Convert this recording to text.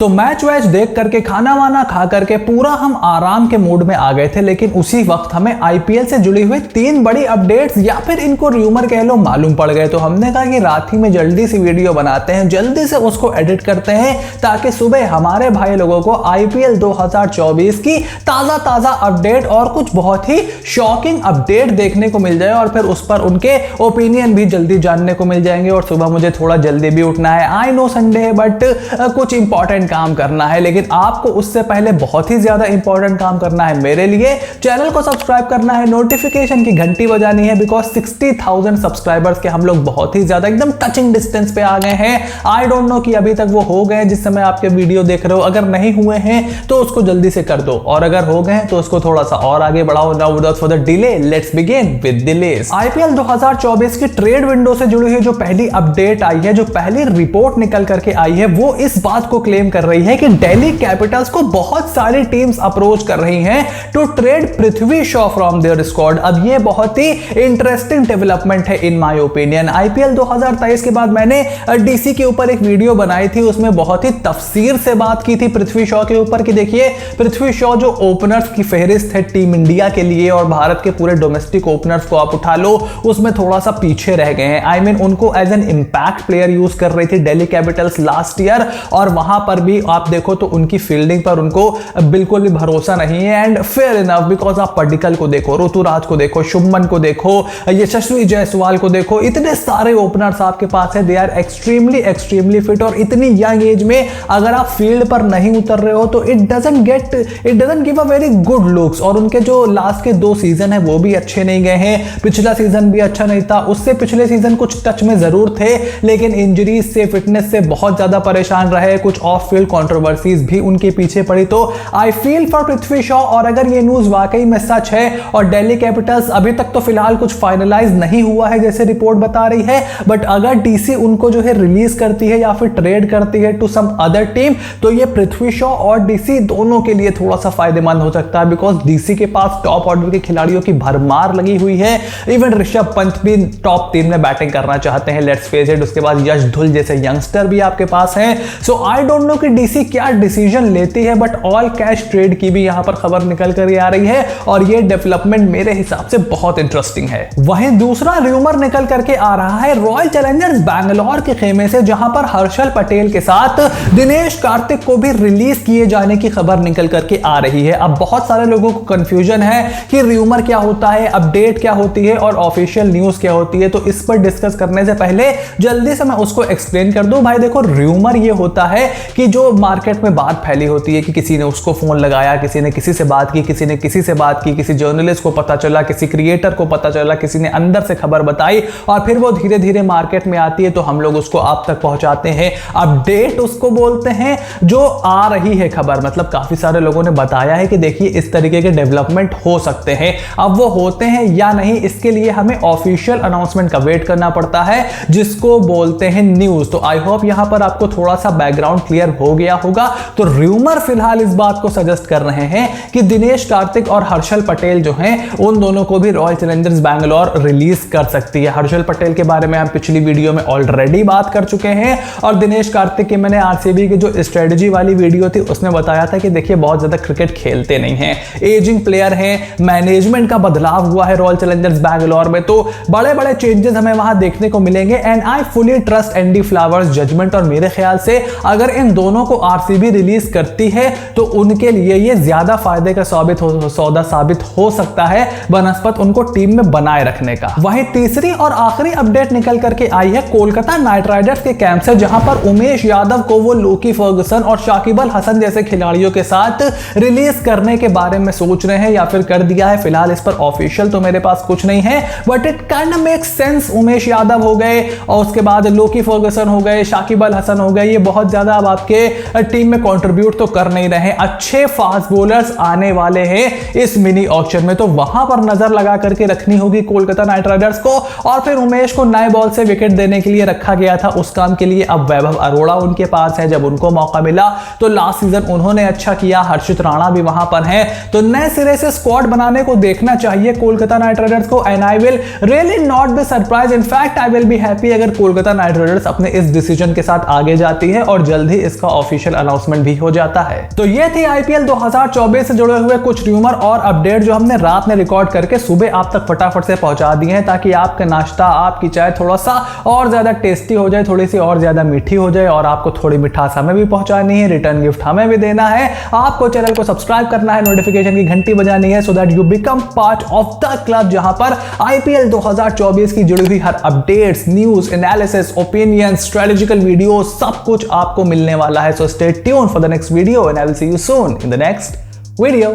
तो मैच वैच देख करके खाना वाना खा करके पूरा हम आराम के मूड में आ गए थे, लेकिन उसी वक्त हमें आईपीएल से जुड़ी हुई 3 बड़ी अपडेट्स या फिर इनको र्यूमर कह लो मालूम पड़ गए। तो हमने कहा कि रात ही में जल्दी सी वीडियो बनाते हैं, जल्दी से उसको एडिट करते हैं ताकि सुबह हमारे भाई लोगों को आईपीएल 2024 की ताजा अपडेट और कुछ बहुत ही शॉकिंग अपडेट देखने को मिल जाए और फिर उस पर उनके ओपिनियन भी जल्दी जानने को मिल जाएंगे। और सुबह मुझे थोड़ा जल्दी भी उठना है, आई नो संडे है, बट कुछ इंपॉर्टेंट काम करना है। लेकिन आपको उससे पहले बहुत ही ज्यादा इंपॉर्टेंट काम करना है मेरे लिए, चैनल को सब्सक्राइब करना है, नोटिफिकेशन की घंटी बजानी है, बिकॉज 60,000 सब्सक्राइबर्स के हम लोग बहुत ही ज्यादा एकदम टचिंग डिस्टेंस पे आ गए हैं। आई डोंट नो कि अभी तक वो हो गए जिस समय आपके वीडियो देख रहे हो, अगर नहीं हुए हैं तो उसको जल्दी से कर दो, और अगर हो गए तो उसको थोड़ा सा और आगे बढ़ाओ। Now without further delay let's begin with the list. IPL 2024 की ट्रेड विंडो से जुड़ी हुई जो पहली अपडेट आई है, जो पहली रिपोर्ट निकल करके आई है, वो इस बात को क्लेम कर रही है कि दिल्ली कैपिटल्स को बहुत सारी टीम्स अप्रोच कर रही हैं to trade Prithvi Shaw from their squad. अब ये बहुत ही इंटरेस्टिंग डेवलपमेंट है इन माय ओपिनियन। आईपीएल 2023 के बाद मैंने डीसी के ऊपर एक वीडियो बनाई थी, उसमें बहुत ही तफसीर से बात की थी पृथ्वी शॉ के ऊपर कि देखिए पृथ्वी शॉ जो ओपनर्स की फहरिस्त है टीम इंडिया के लिए और भारत के पूरे डोमेस्टिक ओपनर्स को आप उठा लो, उसमें थोड़ा सा पीछे रह गए हैं। आई मीन उनको as an impact player use कर रही थी दिल्ली कैपिटल्स लास्ट ईयर, और वहां पर भी आप देखो तो उनकी फील्डिंग पर उनको बिल्कुल भी भरोसा नहीं है। एंड फेयर इनफ, बिकॉज आप पडिक्कल को देखो, ऋतुराज को देखो, शुभमन को देखो, यशस्वी जायसवाल को देखो, इतने सारे ओपनर्स आपके पास है, दे आर एक्सट्रीमली फिट। और इतनी यंग एज में अगर आप फील्ड पर नहीं उतर रहे हो तो it doesn't give a very good looks. और उनके जो लास्ट के 2 सीजन है वो भी अच्छे नहीं गए हैं, पिछला सीजन भी अच्छा नहीं था, उससे पिछले सीजन कुछ टच में जरूर थे, लेकिन इंजरीज से, फिटनेस से बहुत ज्यादा परेशान रहे, कुछ ऑफ फील्ड कंट्रोवर्सीज भी उनके पीछे पड़ी। तो I feel for Prithvi Shaw, और अगर ये न्यूज वाकई में सच है और दिल्ली कैपिटल्स अभी तक तो फिलहाल कुछ फाइनलाइज नहीं हुआ है जैसे रिपोर्ट बता रही है, बट अगर डीसी उनको जो है रिलीज करती है या फिर ट्रेड करती है टू सम अदर टीम, तो ये पृथ्वी शॉ और डीसी दोनों के लिए थोड़ा सा फायदेमंद हो सकता है, बिकॉज डीसी के पास टॉप ऑर्डर के खिलाड़ियों की भरमार लगी हुई है। इवन ऋषभ पंत भी टॉप 3 में बैटिंग करना चाहते हैं, लेट्स फेस इट। उसके बाद यश धुल जैसे यंगस्टर भी आपके पास हैं। सो आई डोंट नो कि डीसी क्या डिसीजन लेती है, बट ऑल कैश ट्रेड की भी यहां पर खबर निकल कर आ रही है, और ये डेवलपमेंट मेरे हिसाब से बहुत इंटरेस्टिंग है। वहीं दूसरा र्यूमर निकल करके आ रहा है रॉयल चैलेंजर्स बैंगलोर के खेमे से, जहां पर हर्षल पटेल के साथ दिनेश कार्तिक को भी रिलीज किए जाने की खबर निकल करके आ रही है। अब बहुत सारे लोगों को कंफ्यूजन है कि र्यूमर क्या होता है, अपडेट क्या होती है और ऑफिशियल न्यूज क्या होती है। तो इस पर डिस्कस करने से पहले जल्दी से मैं उसको एक्सप्लेन कर दूं। भाई देखो, र्यूमर ये होता है कि जो मार्केट में बात फैली होती है कि किसी ने उसको फोन लगाया, किसी ने किसी से बात की, किसी ने किसी से बात की, किसी जर्नलिस्ट को पता चला, किसी क्रिएटर को पता चला, किसी ने अंदर से खबर बताई, और फिर वो धीरे धीरे मार्केट में आती है, तो हम लोग उसको आप तक पहुंचाते हैं। अपडेट उसको बोलते हैं जो आ रही है खबर। मतलब काफी सारे लोगों ने बताया है कि देखिए इस तरीके के डेवलपमेंट हो सकते हैं। अब वो होते हैं या नहीं, इसके लिए हमें ऑफिशियल अनाउंसमेंट का वेट करना पड़ता है, जिसको बोलते हैं न्यूज। तो आई होप यहां पर आपको थोड़ा सा बैकग्राउंड क्लियर हो गया होगा। तो र्यूमर फिलहाल इस बात को सजेस्ट कर रहे हैं कि दिनेश कार्तिक और हर्षल पटेल जो हैं, उन दोनों को भी रॉयल चैलेंजर्स बैंगलोर रिलीज कर सकती है। हर्षल पटेल के बारे में हम पिछली वीडियो में ऑलरेडी बात कर चुके हैं, और दिनेश कार्तिक की मैंने आरसीबी की जो स्ट्रेटजी वाली वीडियो थी उसमें बताया था कि देखिए बहुत ज्यादा क्रिकेट खेलते नहीं हैं, एजिंग प्लेयर हैं, मैनेजमेंट का बदलाव हुआ है रॉयल चैलेंजर्स बैंगलोर में, तो बड़े बड़े चेंजेस हमें वहां देखने को मिलेंगे। And I fully trust Andy Flower's judgement, और मेरे ख्याल से अगर इन दोनों को आरसीबी रिलीज करती है तो उनके लिए ये ज्यादा फायदे का सौदा साबित हो सकता है बनस्पत उनको टीम में बनाए रखने का। वहीं तीसरी और आखिरी अपडेट निकल करके आई है कोलकाता नाइट राइडर्स के कैंप से, जहां पर उमेश यादव को वो लोकी फर्गुसन और शाकिब अल हसन जैसे खिलाड़ियों के साथ रिलीज करने के बारे में सोच रहे हैं या फिर कर दिया है। फिलहाल इस पर ऑफिशियल तो मेरे पास कुछ नहीं है, but it kind of makes sense. Umesh Yadav हो गए और उसके बाद लोकी फर्गुसन हो गए, शाकिब अल हसन हो गए, ये बहुत ज्यादा अब आपके टीम में कंट्रीब्यूट तो कर नहीं रहे। अच्छे फास्ट बॉलर्स आने वाले हैं इस मिनी ऑक्शन में, तो वहां पर नजर लगा करके रखनी होगी कोलकाता नाइट राइडर्स को। और फिर उमेश को नए बॉल से विकेट देने के लिए रखा गया था, उस काम के लिए अब वैभव अरोड़ा उनके पास है। जब उनको मौका मिला तो लास्ट सीजन उन्होंने अच्छा किया, हर्षित राणा भी वहां पर है, तो नए सिरे से स्क्वाड बनाने को देखना चाहिए कोलकाता नाइट राइडर्स को। And I will really not be surprise, in fact I will be happy अगर कोलकाता नाइट राइडर्स अपने इस डिसीजन के साथ आगे जाती है और जल्द ही इसका उसका ऑफिशियल अनाउंसमेंट भी हो जाता है। तो ये थी आईपीएल 2024 से जुड़े हुए कुछ र्यूमर और अपडेट जो हमने रात में रिकॉर्ड करके सुबह आप तक फटाफट से पहुंचा दिए हैं, ताकि आपका नाश्ता, आपकी चाय थोड़ा सा और ज्यादा टेस्टी हो जाए, थोड़ी सी और ज्यादा मीठी हो जाए, और आपको थोड़ी मिठास हमें भी पहुंचानी है, रिटर्न गिफ्ट हमें भी देना है। आपको चैनल को सब्सक्राइब करना है, नोटिफिकेशन की घंटी बजानी है, so that you become part of the club, जहां पर आईपीएल 2024 की जुड़ी हुई हर updates, news, analysis, opinion, strategical video सब कुछ आपको मिलने वाला है। So stay tuned for the next video and I will see you soon in the next video।